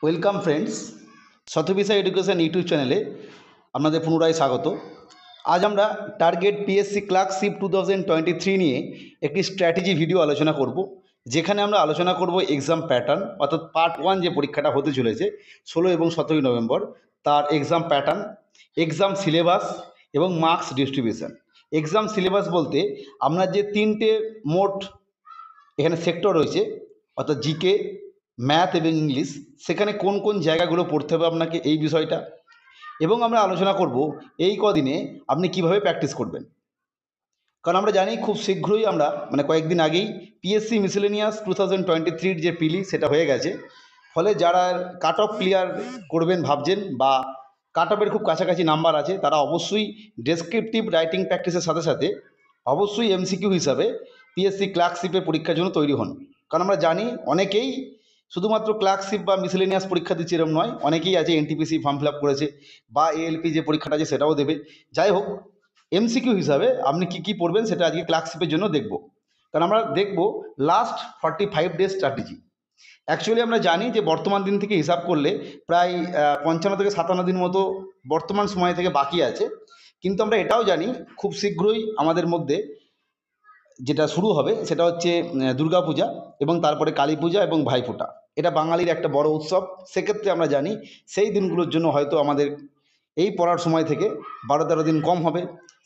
Welcome friends, শতবিষয় education YouTube চ্যানেলে আপনাদের পুনরায় স্বাগত। আজ আমরা টার্গেট পিএসসি ক্লার্কশিপ 2023 নিয়ে একটি স্ট্র্যাটেজি ভিডিও আলোচনা করব, যেখানে আমরা আলোচনা করব এক্সাম প্যাটার্ন, অর্থাৎ পার্ট 1 যে পরীক্ষাটা হতে চলেছে 16 এবং 17 নভেম্বর, তার এক্সাম প্যাটার্ন, এক্সাম সিলেবাস এবং মার্কস ডিস্ট্রিবিউশন। এক্সাম সিলেবাস বলতে আমরা যে তিনটে মোট এখানে সেক্টর রয়েছে, অর্থাৎ জিকে, ম্যাথ এবং ইংলিশ, সেখানে কোন কোন জায়গাগুলো পড়তে হবে আপনাকে এই বিষয়টা, এবং আমরা আলোচনা করব এই কদিনে আপনি কিভাবে প্র্যাকটিস করবেন। কারণ আমরা জানি খুব শীঘ্রই আমরা কয়েকদিন আগেই পিএসসি মিসেলেনিয়াস 2023 যে পিলি সেটা হয়ে গেছে। ফলে যারা কাট অফ ক্লিয়ার করবেন ভাবছেন বা কাট অফের খুব কাছাকাছি নাম্বার আছে, তারা অবশ্যই ডেসক্রিপটিভ রাইটিং প্র্যাকটিসের সাথে সাথে অবশ্যই এমসিকিউ হিসাবে পিএসসি ক্লার্কশিপের পরীক্ষার জন্য তৈরি হন। কারণ আমরা জানি অনেকেই শুধুমাত্র ক্লার্কশিপ বা মিসেলেনিয়াস পরীক্ষা দিচ্ছে এরকম নয়, অনেকেই আছে এনটিপিসি ফর্ম ফিল আপ করেছে বা এএলপি যে পরীক্ষাটা আছে সেটাও দেবে। যাই হোক, এমসিকিউ হিসাবে আপনি কি কি পড়বেন সেটা আজকে ক্লার্কশিপের জন্য দেখব। কারণ আমরা দেখব লাস্ট 45 ডেজ স্ট্র্যাটেজি। অ্যাকচুয়ালি আমরা জানি যে বর্তমান দিন থেকে হিসাব করলে প্রায় 55 থেকে 57 দিন মতো বর্তমান সময় থেকে বাকি আছে। কিন্তু আমরা এটাও জানি খুব শীঘ্রই আমাদের মধ্যে যেটা শুরু হবে সেটা হচ্ছে দুর্গাপূজা, এবং তারপরে কালী পূজা এবং ভাইফোঁটা। এটা বাঙালির একটা বড় উৎসব। সেক্ষেত্রে আমরা জানি সেই দিনগুলোর জন্য হয়তো আমাদের এই পড়ার সময় থেকে 12-13 দিন কম হবে।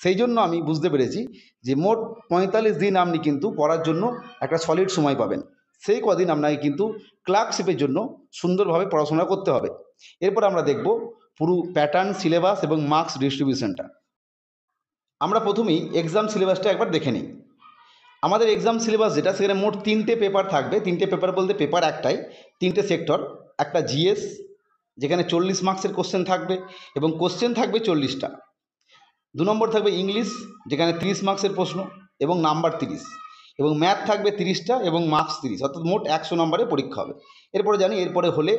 সেই জন্য আমি বুঝতে পেরেছি যে মোট 45 দিন আপনি কিন্তু পড়ার জন্য একটা সলিড সময় পাবেন। সেই কদিন আপনাকে কিন্তু ক্লার্কশিপের জন্য সুন্দরভাবে পড়াশোনা করতে হবে। এরপর আমরা দেখব পুরো প্যাটার্ন, সিলেবাস এবং মার্কস ডিস্ট্রিবিউশনটা। আমরা প্রথমেই এক্সাম সিলেবাসটা একবার দেখে নিই। আমাদের এক্সাম সিলেবাস যেটা, সেখানে মোট 3টে পেপার থাকবে। 3টে পেপার বলতে পেপার একটাই, 3টে সেক্টর। একটা জিএস, যেখানে 40 মার্কসের কোশ্চেন থাকবে এবং কোশ্চেন থাকবে 40টা। 2 নম্বর থাকবে ইংলিশ, যেখানে 30 মার্কসের প্রশ্ন এবং নাম্বার 30, এবং ম্যাথ থাকবে 30টা এবং মার্কস 30, অর্থাৎ মোট 100 নম্বরের পরীক্ষা হবে। এরপরে জানি এরপরে হলে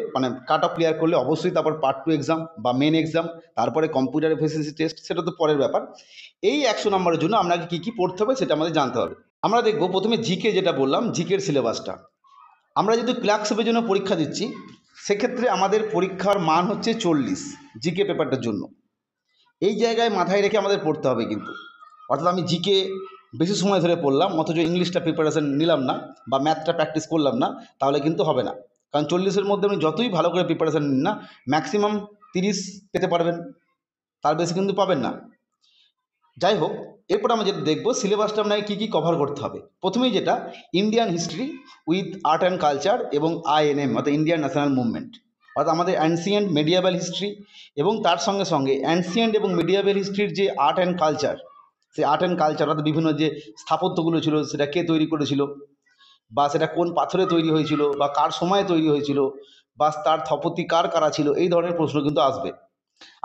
কাট অফ ক্লিয়ার করলে অবশ্যই তারপর পার্ট 2 এক্সাম বা মেন এক্সাম, তারপরে কম্পিউটার এফিসিয়েন্সি টেস্ট, সেটা তো পরের ব্যাপার। এই 100 নম্বরের জন্য আপনাকে কী কী পড়তে হবে সেটা আমাদের জানতে হবে। আমরা দেখব প্রথমে জিকে, যেটা বললাম জিকের সিলেবাসটা। আমরা যদি ক্লার্কশিপের জন্য পরীক্ষা দিচ্ছি, সেক্ষেত্রে আমাদের পরীক্ষার মান হচ্ছে 40 জিকে পেপারটার জন্য। এই জায়গায় মাথায় রেখে আমাদের পড়তে হবে কিন্তু, অর্থাৎ আমি জিকে বেশি সময় ধরে পড়লাম অথচ ইংলিশটা প্রিপারেশান নিলাম না বা ম্যাথটা প্র্যাকটিস করলাম না, তাহলে কিন্তু হবে না। কারণ 40-এর মধ্যে আপনি যতই ভালো করে প্রিপারেশান নিন না, ম্যাক্সিমাম 30 পেতে পারবেন, তার বেশি কিন্তু পাবেন না। যাই হোক, এরপর আমরা যেটা দেখবো সিলেবাসটা আপনাকে কী কী কভার করতে হবে। প্রথমেই যেটা, Indian history with art and culture এবং আইএনএম, অর্থাৎ ইন্ডিয়ান ন্যাশনাল মুভমেন্ট, অর্থাৎ আমাদের অ্যানসিয়েন্ট মেডিয়াবেল হিস্ট্রি এবং তার সঙ্গে সঙ্গে অ্যানসিয়েন্ট এবং মেডিয়াবেল হিস্ট্রির যে আর্ট অ্যান্ড কালচার, সেই আর্ট অ্যান্ড কালচার অর্থাৎ বিভিন্ন যে স্থাপত্যগুলো ছিল সেটা কে তৈরি করেছিল, বা সেটা কোন পাথরে তৈরি হয়েছিল, বা কার সময়ে তৈরি হয়েছিল, বা তার স্থপতি কারা ছিল, এই ধরনের প্রশ্ন কিন্তু আসবে।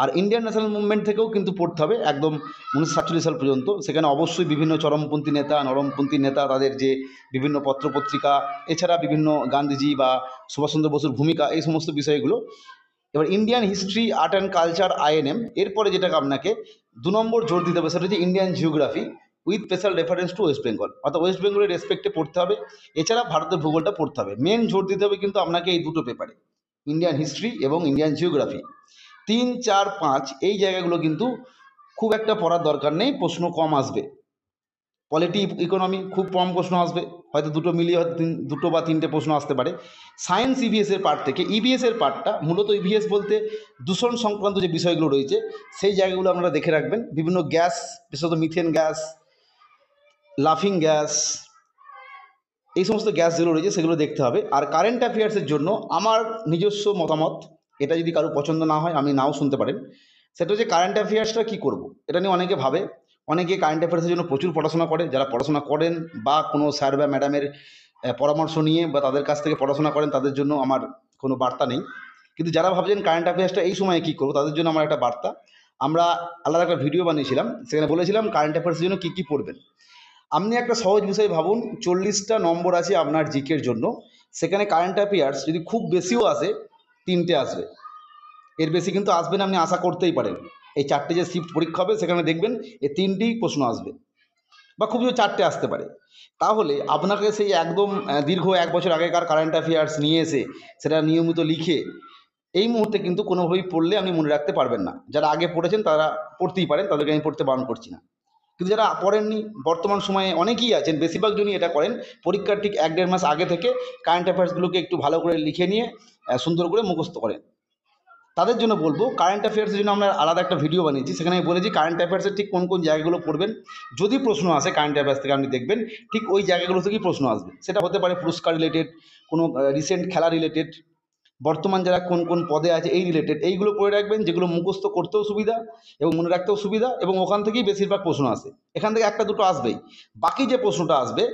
আর ইন্ডিয়ান ন্যাশনাল মুভমেন্ট থেকেও কিন্তু পড়তে হবে একদম 1947 সাল পর্যন্ত। সেখানে অবশ্যই বিভিন্ন চরমপন্থী নেতা, নরমপন্থী নেতা, তাদের যে বিভিন্ন পত্রপত্রিকা, এছাড়া বিভিন্ন গান্ধীজি বা সুভাষচন্দ্র বসুর ভূমিকা, এই সমস্ত বিষয়গুলো। এবার Indian history, art and culture, INM. এরপরে যেটাকে আপনাকে 2 নম্বর জোর দিতে হবে সেটা হচ্ছে Indian geography with special reference to West Bengal, অর্থাৎ ওয়েস্ট বেঙ্গলের রেসপেক্টে পড়তে হবে। এছাড়া ভারতের ভূগোলটা পড়তে হবে। মেন জোর দিতে হবে কিন্তু আপনাকে এই দুটো পেপারে, ইন্ডিয়ান হিস্ট্রি এবং ইন্ডিয়ান জিওগ্রাফি। 3, 4, 5 এই জায়গাগুলো কিন্তু খুব একটা পড়ার দরকার নেই, প্রশ্ন কম আসবে। পলিটি ইকোনমি খুব কম প্রশ্ন আসবে, হয়তো দুটো মিলিয়ে হয়তো 2 বা 3টে প্রশ্ন আসতে পারে। সায়েন্স ইভিএসের পার্ট থেকে, ইভিএসের পার্টটা মূলত, ইভিএস বলতে দূষণ সংক্রান্ত যে বিষয়গুলো রয়েছে সেই জায়গাগুলো আপনারা দেখে রাখবেন। বিভিন্ন গ্যাস, বিশেষত মিথেন গ্যাস, লাফিং গ্যাস, এই সমস্ত গ্যাস যেগুলো রয়েছে সেগুলো দেখতে হবে। আর কারেন্ট অ্যাফেয়ার্সের জন্য আমার নিজস্ব মতামত, এটা যদি কারো পছন্দ না হয় আপনি নাও শুনতে পারেন, সেটা হচ্ছে কারেন্ট অ্যাফেয়ার্সটা কী করব, এটা নিয়ে অনেকে ভাবে। অনেকে কারেন্ট অ্যাফেয়ার্সের জন্য প্রচুর পড়াশোনা করে, যারা পড়াশোনা করেন বা কোনো স্যার বা ম্যাডামের পরামর্শ নিয়ে বা তাদের কাছ থেকে পড়াশোনা করেন, তাদের জন্য আমার কোনো বার্তা নেই। কিন্তু যারা ভাবছেন কারেন্ট অ্যাফেয়ার্সটা এই সময়ে কী করবো, তাদের জন্য আমার একটা বার্তা। আমরা আলাদা একটা ভিডিও বানিয়েছিলাম, সেখানে বলেছিলাম কারেন্ট অ্যাফেয়ার্সের জন্য কী কী পড়বেন। আপনি একটা সহজ বিষয় ভাবুন, 40টা নম্বর আছে আপনার জিকের জন্য, সেখানে কারেন্ট অ্যাফেয়ার্স যদি খুব বেশিও আসে 3টে আসবে, এর বেশি কিন্তু আসবে না, আপনি আশা করতেই পারেন। এই 4টে যে শিফট পরীক্ষা হবে সেখানে দেখবেন এই 3টেই প্রশ্ন আসবে, বা খুব জোর 4টে আসতে পারে। তাহলে আপনাকে সেই একদম দীর্ঘ 1 বছর আগেকার কারেন্ট অ্যাফেয়ার্স নিয়ে এসে সেটা নিয়মিত লিখে এই মুহূর্তে কিন্তু কোনোভাবেই পড়লে আপনি মনে রাখতে পারবেন না। যারা আগে পড়েছেন তারা পড়তেই পারেন, তাদেরকে আমি পড়তে বারণ করছি না। কিন্তু যারা পড়েননি, বর্তমান সময়ে অনেকেই আছেন, বেশিরভাগ জনই এটা করেন, পরীক্ষার ঠিক 1-1.5 মাস আগে থেকে কারেন্ট অ্যাফেয়ার্সগুলোকে একটু ভালো করে লিখে নিয়ে সুন্দর করে মুখস্থ করেন। তাদের জন্য বলবো, কারেন্ট অ্যাফেয়ার্সের জন্য আমরা আলাদা একটা ভিডিও বানিয়েছি, সেখানে আমি বলেছি কারেন্ট অ্যাফেয়ার্সের ঠিক কোন কোন জায়গাগুলো পড়বেন। যদি প্রশ্ন আসে কারেন্ট অ্যাফেয়ার্স থেকে, আপনি দেখবেন ঠিক ওই জায়গাগুলো থেকেই প্রশ্ন আসবে। সেটা হতে পারে পুরস্কার রিলেটেড, কোনো রিসেন্ট খেলা রিলেটেড, বর্তমান যারা কোন কোন পদে আছে এই রিলেটেড। এইগুলো পড়ে রাখবেন, যেগুলো মুখস্থ করতেও সুবিধা এবং মনে রাখতেও সুবিধা, এবং ওখান থেকেই বেশিরভাগ প্রশ্ন আসে। এখান থেকে একটা দুটো আসবেই, বাকি যে প্রশ্নটা আসবে,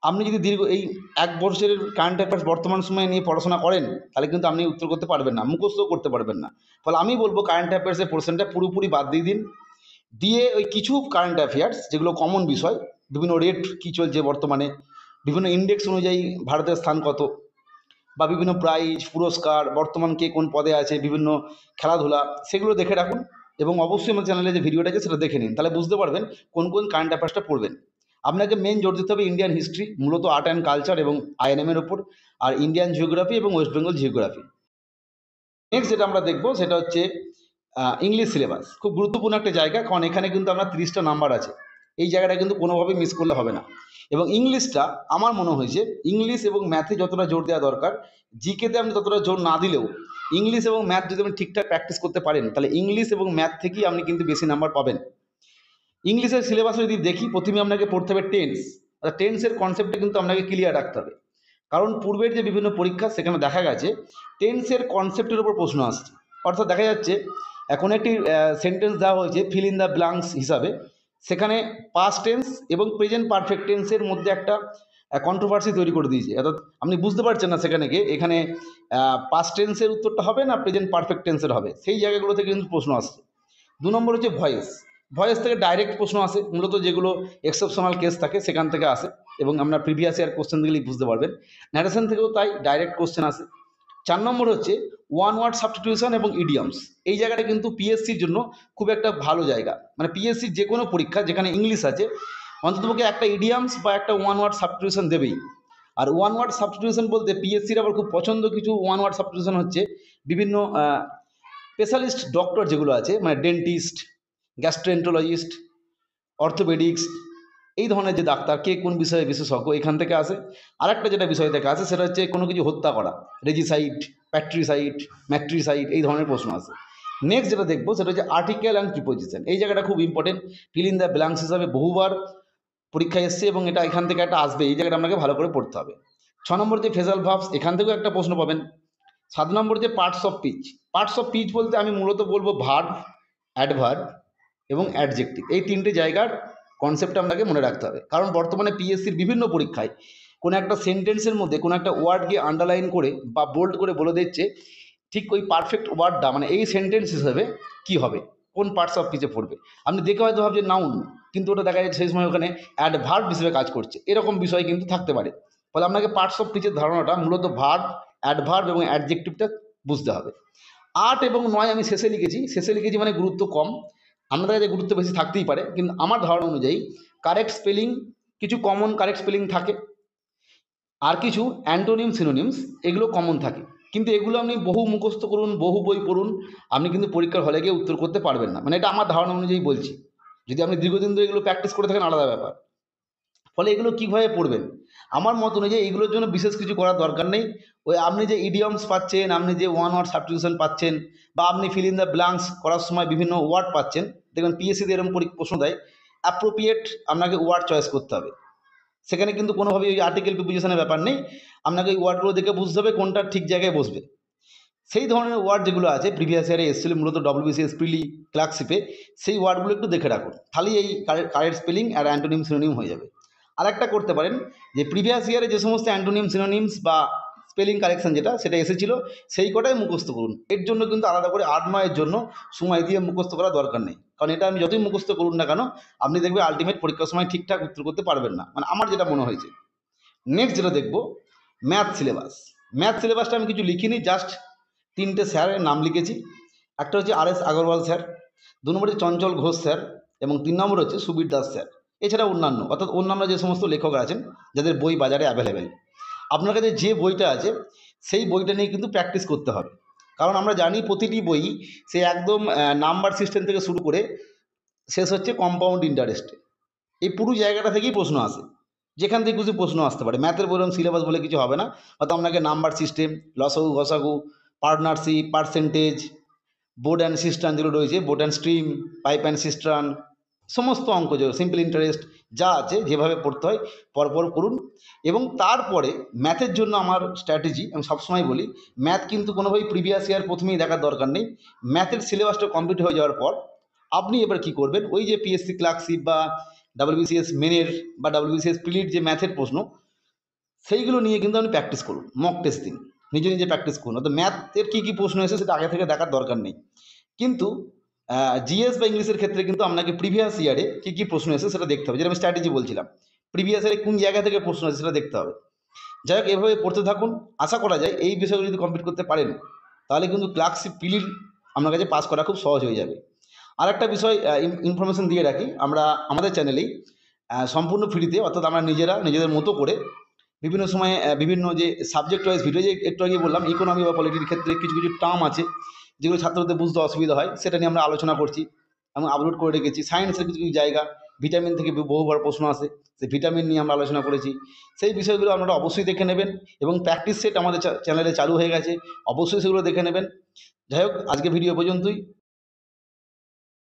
আপনি যদি দীর্ঘ এই 1 বছরের কারেন্ট অ্যাফেয়ার্স বর্তমান সময়ে নিয়ে পড়াশোনা করেন, তাহলে কিন্তু আপনি উত্তর করতে পারবেন না, মুখস্থও করতে পারবেন না। ফলে আমি বলবো কারেন্ট অ্যাফেয়ার্সের পোর্শনটা পুরোপুরি বাদ দিয়ে দিন, দিয়ে ওই কিছু কারেন্ট অ্যাফেয়ার্স যেগুলো কমন বিষয়, বিভিন্ন রেট কী চলছে বর্তমানে, বিভিন্ন ইন্ডেক্স অনুযায়ী ভারতের স্থান কত, বা বিভিন্ন প্রাইজ পুরস্কার, বর্তমান কে কোন পদে আছে, বিভিন্ন খেলাধুলা, সেগুলো দেখে রাখুন। এবং অবশ্যই আমার চ্যানেলে যে ভিডিওটা আছে সেটা দেখে নিন, তাহলে বুঝতে পারবেন কোন কোন কারেন্ট অ্যাফেয়ার্সটা পড়বেন। আপনাকে মেন জোর দিতে হবে ইন্ডিয়ান হিস্ট্রি, মূলত আর্ট অ্যান্ড কালচার এবং আইএনএমের ওপর, আর ইন্ডিয়ান জিওগ্রাফি এবং ওয়েস্ট বেঙ্গল জিওগ্রাফি। নেক্সট যেটা আমরা দেখবো সেটা হচ্ছে ইংলিশ সিলেবাস। খুব গুরুত্বপূর্ণ একটা জায়গা, কারণ এখানে কিন্তু আমরা 30টা নাম্বার আছে। এই জায়গাটা কিন্তু কোনোভাবেই মিস করলে হবে না। এবং ইংলিশটা আমার মনে হয়েছে ইংলিশ এবং ম্যাথে যতটা জোর দেওয়া দরকার, জিকেতে আপনি ততটা জোর না দিলেও ইংলিশ এবং ম্যাথ যদি আপনি ঠিকঠাক প্র্যাকটিস করতে পারেন, তাহলে ইংলিশ এবং ম্যাথ থেকেই আপনি কিন্তু বেশি নাম্বার পাবেন। ইংলিশের সিলেবাসে যদি দেখি, প্রথমে আপনাকে পড়তে হবে টেন্স। টেন্সের কনসেপ্টটা কিন্তু আপনাকে ক্লিয়ার রাখতে হবে, কারণ পূর্বের যে বিভিন্ন পরীক্ষা সেখানে দেখা গেছে টেন্সের কনসেপ্টের উপর প্রশ্ন আসছে। অর্থাৎ দেখা যাচ্ছে এখন একটি সেন্টেন্স দেওয়া হয়েছে ফিল ইন দ্য ব্ল্যাঙ্কস হিসাবে, সেখানে পাস্ট টেন্স এবং প্রেজেন্ট পারফেক্ট টেন্সের মধ্যে একটা কন্ট্রোভার্সি তৈরি করে দিয়েছে। অর্থাৎ আপনি বুঝতে পারছেন না সেখানে গিয়ে এখানে পাস্ট টেন্সের উত্তরটা হবে না প্রেজেন্ট পারফেক্ট টেন্সের হবে, সেই জায়গাগুলো থেকে কিন্তু প্রশ্ন আসছে। 2 নম্বর হচ্ছে ভয়েস। ভয়েস থেকে ডাইরেক্ট প্রশ্ন আসে, মূলত যেগুলো এক্সেপশনাল কেস থাকে সেখান থেকে আসে, এবং আপনার প্রিভিয়াস ইয়ার কোশ্চেন দিলেই বুঝতে পারবেন। ন্যারেশন থেকেও তাই ডাইরেক্ট কোশ্চেন আসে। 4 নম্বর হচ্ছে ওয়ান ওয়ার্ড সাবস্টিটিউশন এবং ইডিয়মস। এই জায়গাটা কিন্তু পিএসসির জন্য খুব একটা ভালো জায়গা, মানে পিএসসির যে কোনো পরীক্ষা যেখানে ইংলিশ আছে, অন্ততপক্ষে একটা ইডিয়ামস বা একটা ওয়ান ওয়ার্ড সাবস্টিটিউশন দেবেই। আর ওয়ান ওয়ার্ড সাবস্টিটিউশন বলতে পিএসসির আবার খুব পছন্দ কিছু ওয়ান ওয়ার্ড সাবস্টিটিউশন হচ্ছে বিভিন্ন স্পেশালিস্ট ডক্টর যেগুলো আছে, মানে ডেন্টিস্ট, গ্যাস্ট্রোএন্টারোলজিস্ট, অর্থোপেডিক্স, এই ধরনের যে ডাক্তার কে কোন বিষয়ে বিশেষজ্ঞ, এখান থেকে আসে। আরেকটা যেটা বিষয় থেকে আসে সেটা হচ্ছে কোনো কিছু হত্যা করা, রেজিসাইড, প্যাট্রিসাইড, ম্যাট্রিসাইড, এই ধরনের প্রশ্ন আসে। নেক্সট যেটা দেখবো সেটা হচ্ছে আর্টিকেল অ্যান্ড প্রিপোজিশন। এই জায়গাটা খুব important, fill in the blanks হিসাবে বহুবার পরীক্ষায় এসছে, এবং এটা এখান থেকে একটা আসবে, এই জায়গাটা আপনাকে ভালো করে পড়তে হবে। 6 নম্বর যে ফেজাল ভার্বস, এখান থেকেও একটা প্রশ্ন পাবেন। 7 নম্বর যে parts of pitch. Parts of pitch বলতে আমি মূলত বলবো ভার্ব, অ্যাডভার্ব এবং অ্যাডজেক্টিভ, এই 3টে জায়গার কনসেপ্টটা আপনাকে মনে রাখতে হবে। কারণ বর্তমানে পিএসসির বিভিন্ন পরীক্ষায় কোনো একটা সেন্টেন্সের মধ্যে কোনো একটা ওয়ার্ডকে আন্ডারলাইন করে বা বোল্ড করে বলে দিচ্ছে ঠিক ওই পারফেক্ট ওয়ার্ডটা, মানে এই সেন্টেন্স হিসেবে কি হবে, কোন পার্টস অফ পিচে পড়বে। আপনি দেখে হয়তো ভাবছেন নাউন, কিন্তু ওটা দেখা যাচ্ছে সেই সময় ওখানে অ্যাডভার্ব হিসেবে কাজ করছে, এরকম বিষয় কিন্তু থাকতে পারে। ফলে আপনাকে পার্টস অফ পিচের ধারণাটা মূলত ভার্ব, অ্যাডভার্ব এবং অ্যাডজেক্টিভটা বুঝতে হবে। 8 এবং 9 আমি শেষে লিখেছি মানে গুরুত্ব কম, আপনাদের কাছে গুরুত্ব বেশি থাকতেই পারে, কিন্তু আমার ধারণা অনুযায়ী কারেক্ট স্পেলিং, কিছু কমন কারেক্ট স্পেলিং থাকে, আর কিছু অ্যান্টোনিম সিনোনিমস এগুলো কমন থাকে। কিন্তু এগুলো আপনি বহু মুখস্থ করুন, বহু বই পড়ুন, আপনি কিন্তু পরীক্ষার হলে গিয়ে উত্তর করতে পারবেন না, মানে এটা আমার ধারণা অনুযায়ী বলছি। যদি আপনি দীর্ঘদিন ধরে এগুলো প্র্যাকটিস করে থাকেন আলাদা ব্যাপার। ফলে এগুলো কীভাবে পড়বেন, আমার মত অনুযায়ী এগুলোর জন্য বিশেষ কিছু করার দরকার নেই। ওই আপনি যে ইডিয়মস পাচ্ছেন, আপনি যে ওয়ান ওয়ার্ড সাবস্টিটিউশন পাচ্ছেন, বা আপনি ফিল ইন দ্য ব্ল্যাঙ্কস করার সময় বিভিন্ন ওয়ার্ড পাচ্ছেন, দেখবেন পিএসসিতে এরকম প্রশ্ন দেয়, অ্যাপ্রোপ্রিয়েট আপনাকে ওয়ার্ড চয়েস করতে হবে। সেখানে কিন্তু কোনোভাবেই ওই আর্টিকেল প্রিপোজিশনের ব্যাপার নেই, আপনাকে ওই ওয়ার্ডগুলো দেখে বুঝতে হবে কোনটা ঠিক জায়গায় বসবে। সেই ধরনের ওয়ার্ড যেগুলো আছে প্রিভিয়াস ইয়ারে এসেছিল মূলত ডব্লিউবিসিএস প্রিলি ক্লার্কশিপে, সেই ওয়ার্ডগুলো একটু দেখে রাখুন, তাহলেই এই কারেক্ট স্পেলিং আর অ্যান্টোনিম সিনোনিম হয়ে যাবে। আরেকটা করতে পারেন যে প্রিভিয়াস ইয়ারে যে সমস্ত অ্যান্টোনিম সিনোনিমস বা স্পেলিং কারেকশন সেটা এসেছিল, সেই কটাই মুখস্থ করুন। এর জন্য কিন্তু আলাদা করে 8-9-এর জন্য সময় দিয়ে মুখস্থ করা দরকার নেই, কারণ এটা আমি যতই মুখস্থ করুন না কেন, আপনি দেখবেন আলটিমেট পরীক্ষার সময় ঠিকঠাক উত্তর করতে পারবেন না, মানে আমার যেটা মনে হয়েছে। নেক্সট যেটা দেখবো ম্যাথ সিলেবাস। ম্যাথ সিলেবাসটা আমি কিছু লিখিনি, জাস্ট 3টে স্যারের নাম লিখেছি। একটা হচ্ছে আর.এস. আগরওয়াল স্যার, 2 নম্বর হচ্ছে চঞ্চল ঘোষ স্যার, এবং 3 নম্বর হচ্ছে সুবীর দাস স্যার। এছাড়া অন্যান্য, অর্থাৎ অন্যান্য যে সমস্ত লেখক আছেন যাদের বই বাজারে অ্যাভেলেবেল। আপনার কাছে যে বইটা আছে সেই বইটা নিয়ে কিন্তু প্র্যাকটিস করতে হবে, কারণ আমরা জানি প্রতিটি বই সে একদম নাম্বার সিস্টেম থেকে শুরু করে শেষ হচ্ছে কম্পাউন্ড ইন্টারেস্টে। এই পুরো জায়গাটা থেকেই প্রশ্ন আসে, যেখান থেকে কিছু প্রশ্ন আসতে পারে। ম্যাথের বললাম সিলেবাস বলে কিছু হবে না, হয়তো আপনাকে নাম্বার সিস্টেম, লসাগু গসাগু, পার্টনারশিপ, পার্সেন্টেজ, বোর্ড অ্যান্ড সিস্টান যেগুলো রয়েছে, board and stream, pipe and সিস্টান, সমস্ত অঙ্ক যে সিম্পল ইন্টারেস্ট যা আছে যেভাবে পড়তে হয় পরপর করুন। এবং তারপরে ম্যাথের জন্য আমার স্ট্র্যাটেজি আমি সবসময় বলি, ম্যাথ কিন্তু কোনোভাবেই প্রিভিয়াস ইয়ার প্রথমেই দেখার দরকার নেই। ম্যাথের সিলেবাসটা কমপ্লিট হয়ে যাওয়ার পর আপনি এবার কী করবেন, ওই যে পিএসসি ক্লার্কশিপ বা ডাব্লিউবিসিএস মেনের বা ডাব্লিউবিসিএস প্রিলির যে ম্যাথের প্রশ্ন, সেইগুলো নিয়ে কিন্তু আপনি প্র্যাকটিস করুন, মক টেস্ট দিন, নিজে নিজে প্র্যাকটিস করুন। অর্থাৎ ম্যাথের কী কী প্রশ্ন এসে সেটা আগে থেকে দেখার দরকার নেই। কিন্তু জিএস বা ইংলিশের ক্ষেত্রে কিন্তু আপনাকে প্রিভিয়াস ইয়ারে কী কী প্রশ্ন এসে সেটা দেখতে হবে, যেটা আমি স্ট্র্যাটেজি বলছিলাম। প্রিভিয়াস ইয়ারে কোন জায়গা থেকে প্রশ্ন আছে সেটা দেখতে হবে। যাই হোক, এভাবে পড়তে থাকুন। আশা করা যায় এই বিষয়গুলো যদি কমপ্লিট করতে পারেন তাহলে কিন্তু ক্লার্কশিপ প্রিলির আপনার কাছে পাস করা খুব সহজ হয়ে যাবে। আর একটা বিষয় ইনফরমেশন দিয়ে রাখি, আমরা আমাদের চ্যানেলেই সম্পূর্ণ ফ্রিতে, অর্থাৎ আমরা নিজেদের মতো করে বিভিন্ন সময়ে বিভিন্ন যে সাবজেক্ট ওয়াইজ ভিডিও, যে একটু আগে বললাম ইকোনমি বা পলিটির ক্ষেত্রে কিছু কিছু টার্ম আছে যেগুলো ছাত্রদের বুঝতে অসুবিধা হয়, সেটা নিয়ে আমরা আলোচনা করছি এবং আপলোড করে রেখেছি। সায়েন্সের কিছু কিছু জায়গা, ভিটামিন থেকে বহুবার প্রশ্ন আসে, সেই ভিটামিন নিয়ে আমরা আলোচনা করেছি। সেই বিষয়গুলো আপনারা অবশ্যই দেখে নেবেন এবং প্র্যাকটিস সেট আমাদের চ্যানেলে চালু হয়ে গেছে, অবশ্যই সেগুলো দেখে নেবেন। যাই হোক, আজকে ভিডিও পর্যন্তই।